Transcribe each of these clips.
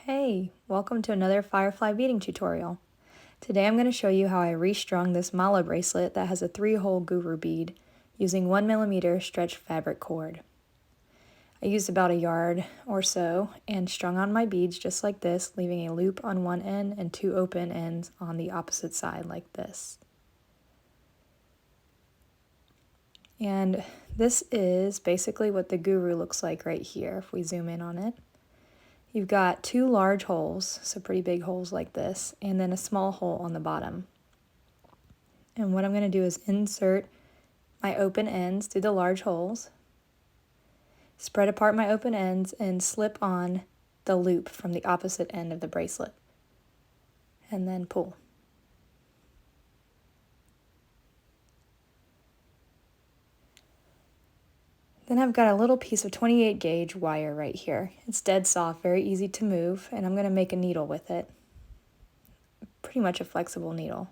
Hey, welcome to another Firefly beading tutorial. Today I'm going to show you how I restrung this mala bracelet that has a 3-hole guru bead using 1mm stretched fabric cord. I used about a yard or so and strung on my beads just like this, leaving a loop on one end and 2 open ends on the opposite side like this. And this is basically what the guru looks like right here if we zoom in on it. You've got 2 large holes, so pretty big holes like this, and then a small hole on the bottom. And what I'm going to do is insert my open ends through the large holes, spread apart my open ends, and slip on the loop from the opposite end of the bracelet, and then pull. Then I've got a little piece of 28 gauge wire right here. It's dead soft, very easy to move, and I'm going to make a needle with it. Pretty much a flexible needle.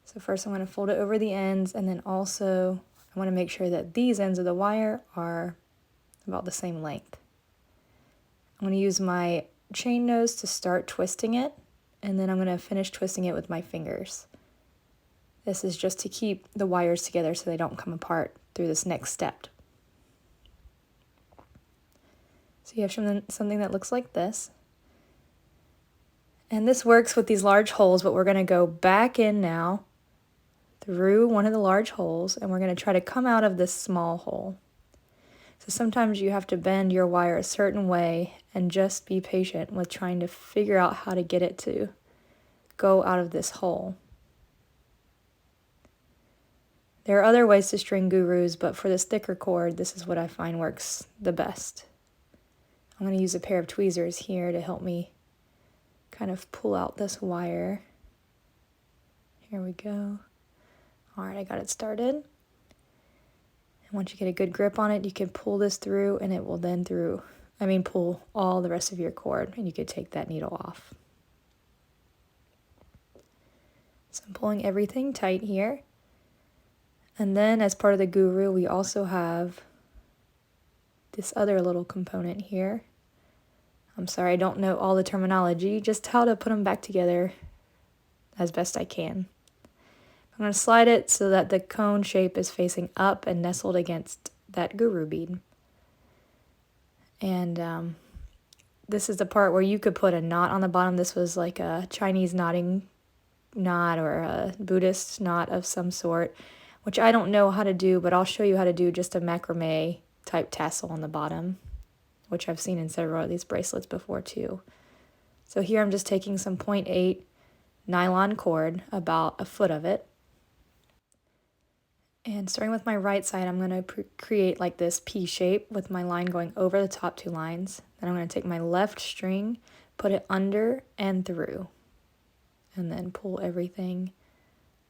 So first I'm going to fold it over the ends, and then also I want to make sure that these ends of the wire are about the same length. I'm going to use my chain nose to start twisting it, and then I'm going to finish twisting it with my fingers. This is just to keep the wires together so they don't come apart through this next step. So you have something that looks like this. And this works with these large holes, but we're going to go back in now through one of the large holes, and we're going to try to come out of this small hole. So sometimes you have to bend your wire a certain way and just be patient with trying to figure out how to get it to go out of this hole. There are other ways to string gurus, but for this thicker cord, this is what I find works the best. I'm going to use a pair of tweezers here to help me kind of pull out this wire. Here we go. All right, I got it started. And once you get a good grip on it, you can pull this through, and it will then pull all the rest of your cord, and you could take that needle off. So I'm pulling everything tight here. And then as part of the guru, we also have this other little component here. I'm sorry, I don't know all the terminology, just how to put them back together as best I can. I'm going to slide it so that the cone shape is facing up and nestled against that guru bead. And this is the part where you could put a knot on the bottom. This was like a Chinese knotting knot or a Buddhist knot of some sort, which I don't know how to do, but I'll show you how to do just a macrame type tassel on the bottom, which I've seen in several of these bracelets before too. So here I'm just taking some 0.8 nylon cord, about a foot of it. And starting with my right side, I'm going to create like this P shape with my line going over the top 2 lines. Then I'm going to take my left string, put it under and through, and then pull everything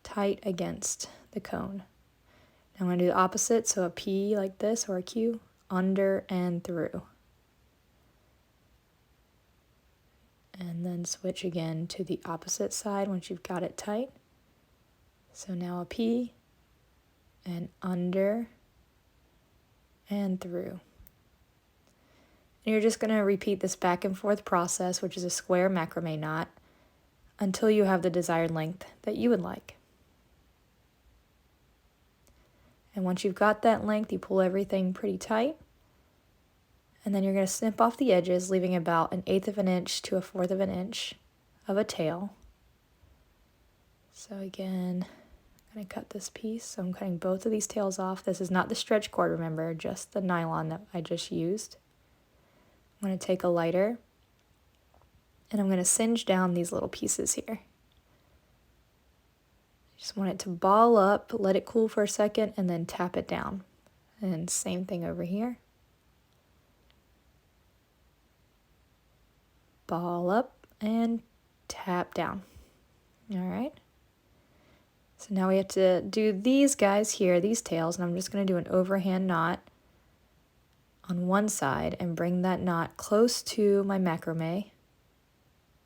tight against the cone. Now I'm going to do the opposite, so a P like this or a Q, under and through. And then switch again to the opposite side once you've got it tight. So now a P, and under and through. And you're just going to repeat this back and forth process, which is a square macrame knot, until you have the desired length that you would like. And once you've got that length, you pull everything pretty tight. And then you're going to snip off the edges, leaving about 1/8 of an inch to 1/4 of an inch of a tail. So again, I'm going to cut this piece. So I'm cutting both of these tails off. This is not the stretch cord, remember, just the nylon that I just used. I'm going to take a lighter, and I'm going to singe down these little pieces here. Just want it to ball up, let it cool for a second, and then tap it down. And same thing over here. Ball up and tap down. All right. So now we have to do these guys here, these tails, and I'm just going to do an overhand knot on one side and bring that knot close to my macrame.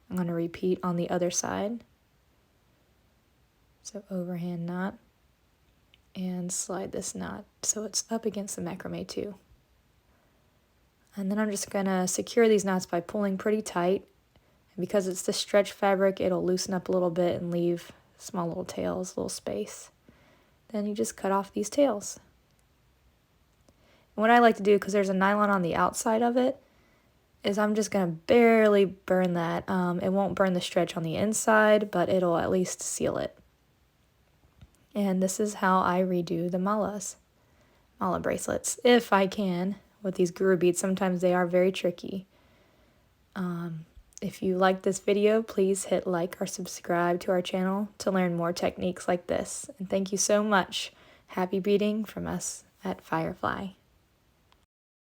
I'm going to repeat on the other side. So overhand knot, and slide this knot so it's up against the macrame too. And then I'm just going to secure these knots by pulling pretty tight. And because it's the stretch fabric, it'll loosen up a little bit and leave small little tails, little space. Then you just cut off these tails. And what I like to do, because there's a nylon on the outside of it, is I'm just going to barely burn that. It won't burn the stretch on the inside, but it'll at least seal it. And this is how I redo the mala bracelets, if I can, with these guru beads. Sometimes they are very tricky. If you like this video, please hit like or subscribe to our channel to learn more techniques like this. And thank you so much. Happy beading from us at Firefly.